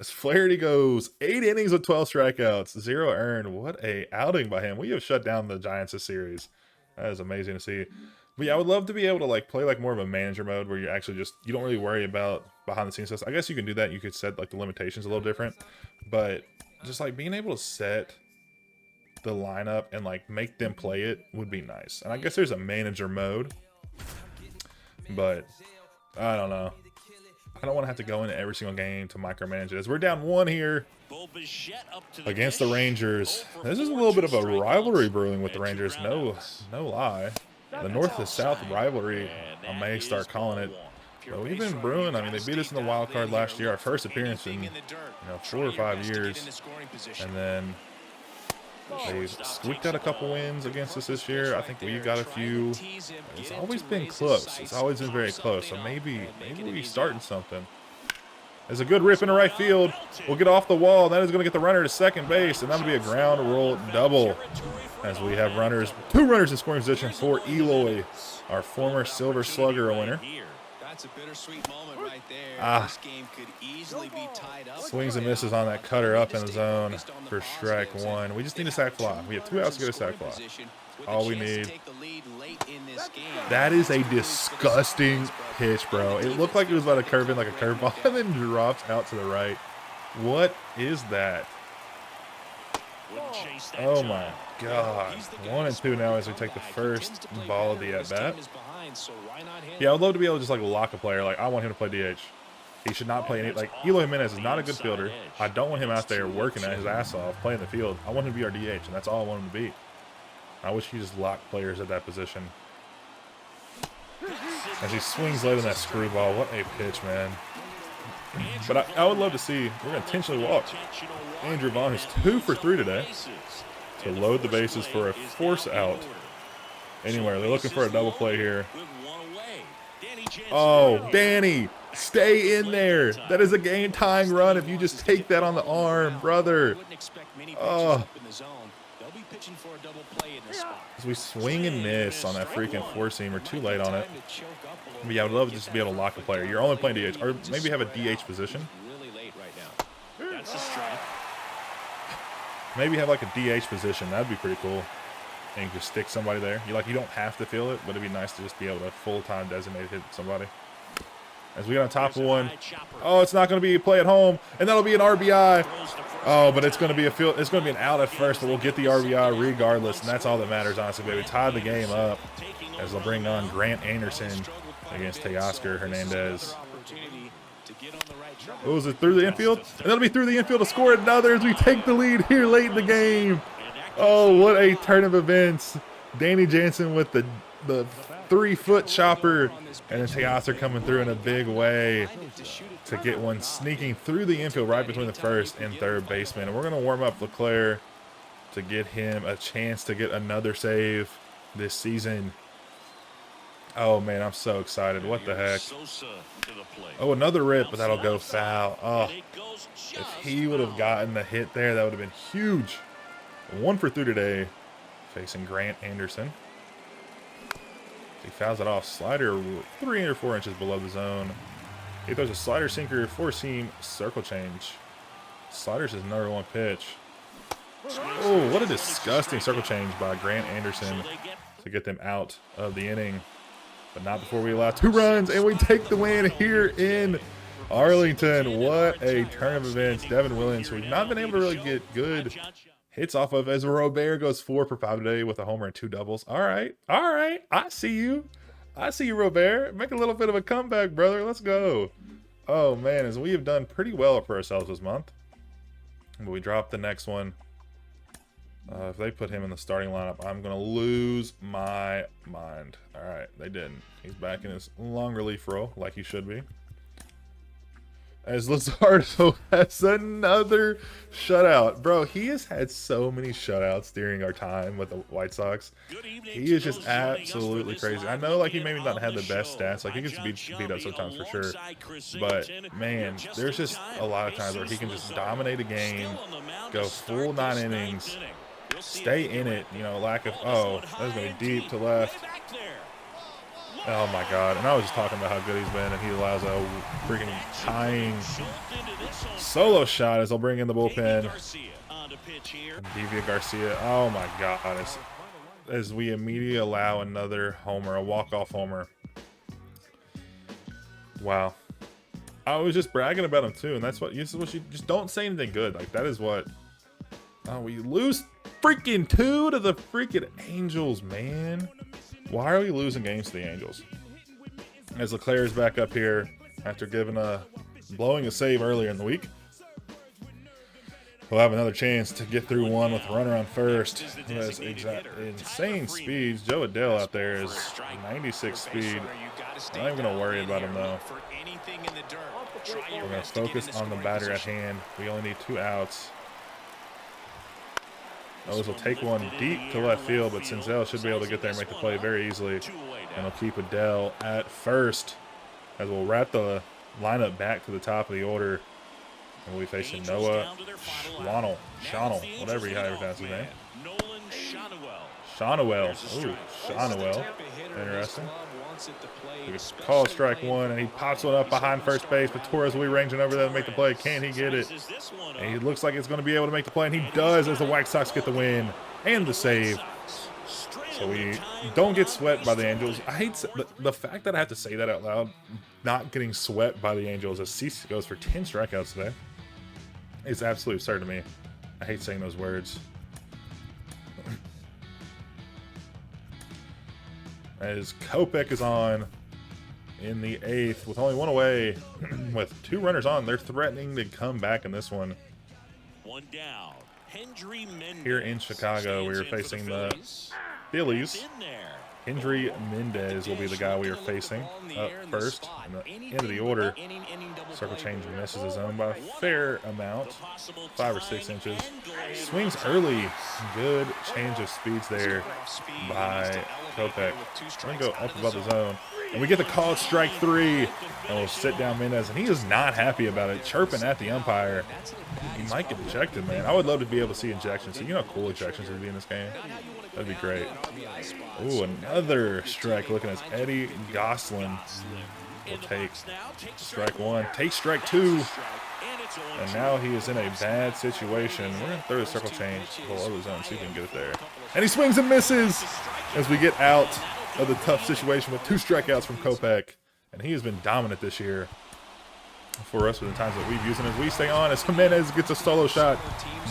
As Flaherty goes 8 innings with 12 strikeouts, 0 earned. What a outing by him. We have shut down the Giants this series. That is amazing to see. But yeah, I would love to be able to like play like more of a manager mode where you actually just, you don't really worry about behind the scenes stuff. I guess you can do that. You could set like the limitations a little different, but just like being able to set the lineup and like make them play it would be nice. And I guess there's a manager mode, but I don't know. I don't want to have to go into every single game to micromanage it. As we're down 1 here against the Rangers. This is a little bit of a rivalry brewing with the Rangers. No lie. The North to South rivalry, I may start calling it. But we've been brewing. I mean, they beat us in the wild card last year. Our first appearance in 4 or 5 years. And then they squeaked out a couple wins against us this year. I think we got a few. It's always been close. It's always been very close. So maybe we're starting something. There's a good rip into right field. We'll get off the wall. That is going to get the runner to second base, and that'll be a ground rule double. As we have 2 runners in scoring position for Eloy, our former Silver Slugger winner. That's a bittersweet moment right there. This game could easily be tied up. Swings and misses on that cutter up in the zone for strike 1. We just need a sac fly. We have 2 outs to get a sac fly. All we need. That is a disgusting pitch, bro. It looked like it was about to curve in like a curveball and then drops out to the right. What is that? Oh my God. 1 and 2 now as we take the first ball of the at-bat. Yeah, I would love to be able to just like lock a player. Like I want him to play DH. He should not play any. Like Eloy Jimenez is not a good fielder. I don't want him out there working at his ass off playing the field. I want him to be our DH, and that's all I want him to be. I wish he just locked players at that position. As he swings late on that screwball, what a pitch, man. But I would love to see. We're gonna intentionally walk Andrew Vaughn, who's 2 for 3 today, to load the bases for a force out. Anyway, they're looking for a double play here. Oh, Danny, stay in there. That is a game-tying run if you just take that on the arm, brother. Oh. As we swing and miss on that freaking four-seam, we're too late on it. But yeah, I would love to just be able to lock a player. You're only playing DH, or maybe have a DH position. Maybe have like a DH position. That'd be pretty cool. And just stick somebody there. You don't have to feel it, but it'd be nice to just be able to full-time designate hit somebody. As we get on top of one. Oh, it's not going to be a play at home, and that'll be an RBI. Oh, but it's going to be it's going to be an out at first, but we'll get the RBI regardless, and that's all that matters, honestly, baby. Tied the game up as they'll bring on Grant Anderson against Teoscar Hernandez. Oh, is it through the infield? And that'll be through the infield to score another as we take the lead here late in the game. Oh, what a turn of events. Danny Jansen with the 3-foot chopper, and then Teosser coming through in a big way to get one sneaking through the infield right between the first and third baseman. And we're going to warm up Leclerc to get him a chance to get another save this season. Oh, man, I'm so excited. What the heck? Oh, another rip, but that'll go foul. Oh, if he would have gotten the hit there, that would have been huge. 1 for 3 today, facing Grant Anderson. He fouls it off. Slider 3 or 4 inches below the zone. He throws a slider, sinker, 4-seam, circle change. Slider's his number 1 pitch. Oh, what a disgusting circle change by Grant Anderson to get them out of the inning. But not before we allow 2 runs, and we take the win here in Arlington. What a turn of events. Devin Williams, who we've not been able to really get good hits off of, as Robert goes 4 for 5 today with a homer and 2 doubles. All right. I see you. Robert. Make a little bit of a comeback, brother. Let's go. Oh, man, as we have done pretty well for ourselves this month. But we drop the next one. If they put him in the starting lineup, I'm going to lose my mind. All right, they didn't. He's back in his long relief role, like he should be. As Luzardo has another shutout. Bro, he has had so many shutouts during our time with the White Sox. He is just absolutely crazy. I know, like, he maybe not had the best stats. Like, he gets beat up sometimes for sure. But, man, there's just a lot of times where he can just dominate a game, go full 9 innings, stay in it, you know, lack of, oh, that's going to be deep to left. Oh my God. And I was just talking about how good he's been, and he allows a freaking tying solo shot as they'll bring in the bullpen. And Devia Garcia. Oh my God. As we immediately allow another homer, a walk-off homer. Wow. I was just bragging about him too, and that's what you just don't say anything good. Like, that is what. Oh, we lose freaking 2 to the freaking Angels, man. Why are we losing games to the Angels? As Leclerc is back up here after blowing a save earlier in the week. We'll have another chance to get through one with a runner on first. He has insane speeds. Joe Adele out there is 96 speed. I'm not even going to worry about him, though. We're going to focus on the batter at hand. We only need 2 outs. Those will take one deep to left field, but Senzel should be able to get there and make the play very easily. And we'll keep Adele at first, as we'll wrap the lineup back to the top of the order. And we'll be facing Noah Schonel, whatever he pronounces his name. Shonowell. Ooh, Shonowell. Interesting. We call strike 1, and he pops one up behind first base, but Torres will be ranging over there to make the play. Can he get it? And he looks like he's going to be able to make the play, and he does, as the White Sox get the win and the save. So we don't get swept by the Angels. I hate the fact that I have to say that out loud, not getting swept by the Angels, as Cease goes for 10 strikeouts today. It's absolutely absurd to me. I hate saying those words. As Kopech is on in the 8th with only 1 away, with 2 runners on. They're threatening to come back in this one. 1 down. Here in Chicago, we are facing the Phillies. Hendry Mendez will be the guy we are facing up first in the end of the order. Circle change misses his own by a fair amount, 5 or 6 inches. Swings early. Good change of speeds there by Kopech. We're going to go up above the zone. And we get the call at strike 3. And we'll sit down Mendez. And he is not happy about it, chirping at the umpire. He might get ejected, man. I would love to be able to see ejections. So you know how cool ejections would be in this game? That'd be great. Ooh, another strike looking as Eddie Goslin will take strike 1. Take strike 2. And now he is in a bad situation. We're going to throw the circle change below the zone, see if we can get it there. And he swings and misses as we get out of the tough situation with 2 strikeouts from Kopech. And he has been dominant this year for us with the times that we've used him. As we stay on, as Jimenez gets a solo shot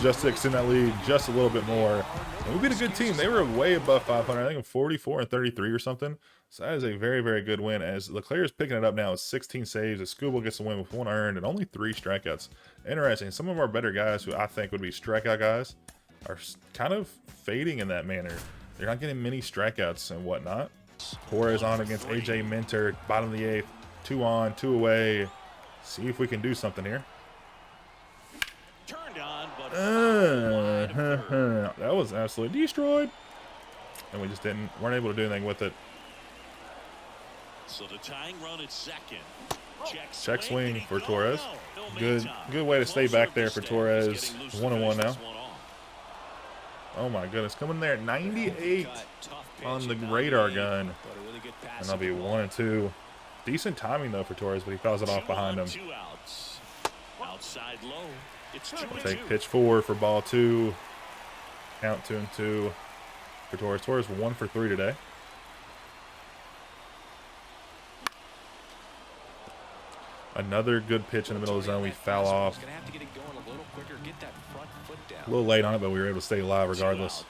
just to extend that lead just a little bit more. And we beat a good team. They were way above 500. I think 44 and 33 or something. So that is a very, very good win. As Leclerc is picking it up now with 16 saves. As Scooble gets the win with 1 earned and only 3 strikeouts. Interesting. Some of our better guys, who I think would be strikeout guys, are kind of fading in that manner. They're not getting many strikeouts and whatnot. Torres on against AJ Minter, bottom of the 8th. 2 on, 2 away. See if we can do something here. Turned on, but That was absolutely destroyed. And we just weren't able to do anything with it. So the tying run at second. Check swing for Torres. Good way to stay back there for Torres. 1-1 now. Oh my goodness, coming there at 98 on the radar gun. And that'll be 1-2. Decent timing though for Torres, but he fouls it off behind him. Outside low. It's Take pitch 4 for ball 2. Count 2-2 for Torres. Torres 1 for 3 today. Another good pitch in the middle of the zone. We foul off. A little late on it, but we were able to stay alive regardless.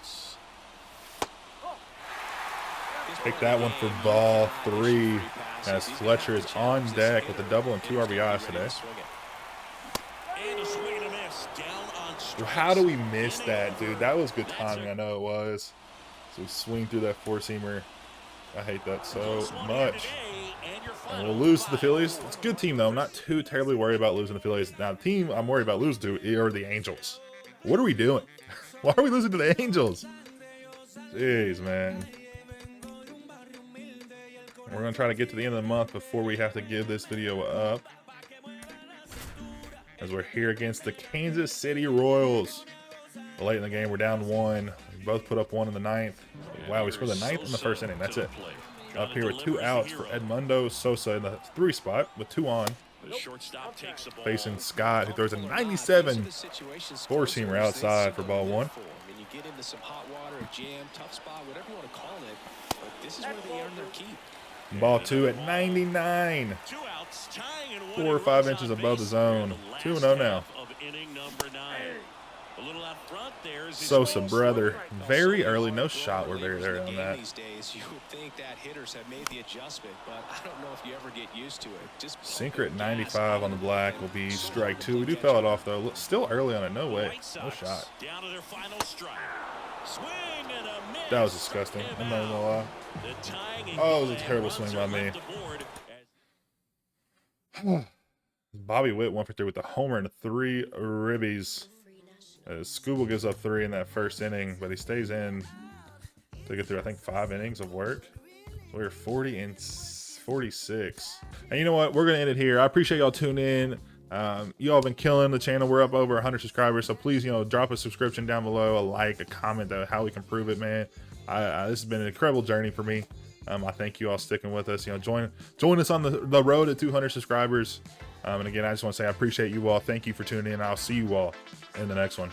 Take that one for ball 3 as Fletcher is on deck with a double and 2 RBIs today. How do we miss that, dude? That was good timing. I know it was. So we swing through that 4-seamer. I hate that so much. And we'll lose to the Phillies. It's a good team, though. I'm not too terribly worried about losing to the Phillies. Now, the team I'm worried about losing to are the Angels. What are we doing? Why are we losing to the Angels? Jeez, man. We're going to try to get to the end of the month before we have to give this video up. As we're here against the Kansas City Royals. Late in the game, we're down 1. We both put up 1 in the 9th. Wow, we scored the 9th in the first inning. That's it. Up here with 2 outs for Edmundo Sosa in the 3 spot with 2 on. Facing Scott, who throws a 97 4-seamer outside for ball 1. You get into some hot water, jam, tough spot, whatever you want to call it. But this is where they earn their keep. Ball 2 at 99. 4 or 5 inches above the zone. 2-0 now. Sosa, brother. Very early. No shot were there on that. These days, you would think that hitters have made the adjustment, but I don't know if you ever get used to it. Just sinker at 95 on the black will be strike 2. We do foul it off, though. Still early on it. No way. No shot. That was disgusting. I'm not gonna lie. Oh, it was a terrible swing by me. Bobby Witt 1 for 3 with the homer and 3 ribbies. Scooble gives up 3 in that first inning, but he stays in to get through, I think, 5 innings of work. So we're 40 and 46. And you know what? We're going to end it here. I appreciate y'all tuning in. You all have been killing the channel. We're up over 100 subscribers, so please, drop a subscription down below, a like, a comment, how we can improve it, man. This has been an incredible journey for me. I thank you all sticking with us. Join us on the road to 200 subscribers. And again, I just want to say I appreciate you all. Thank you for tuning in. I'll see you all in the next one.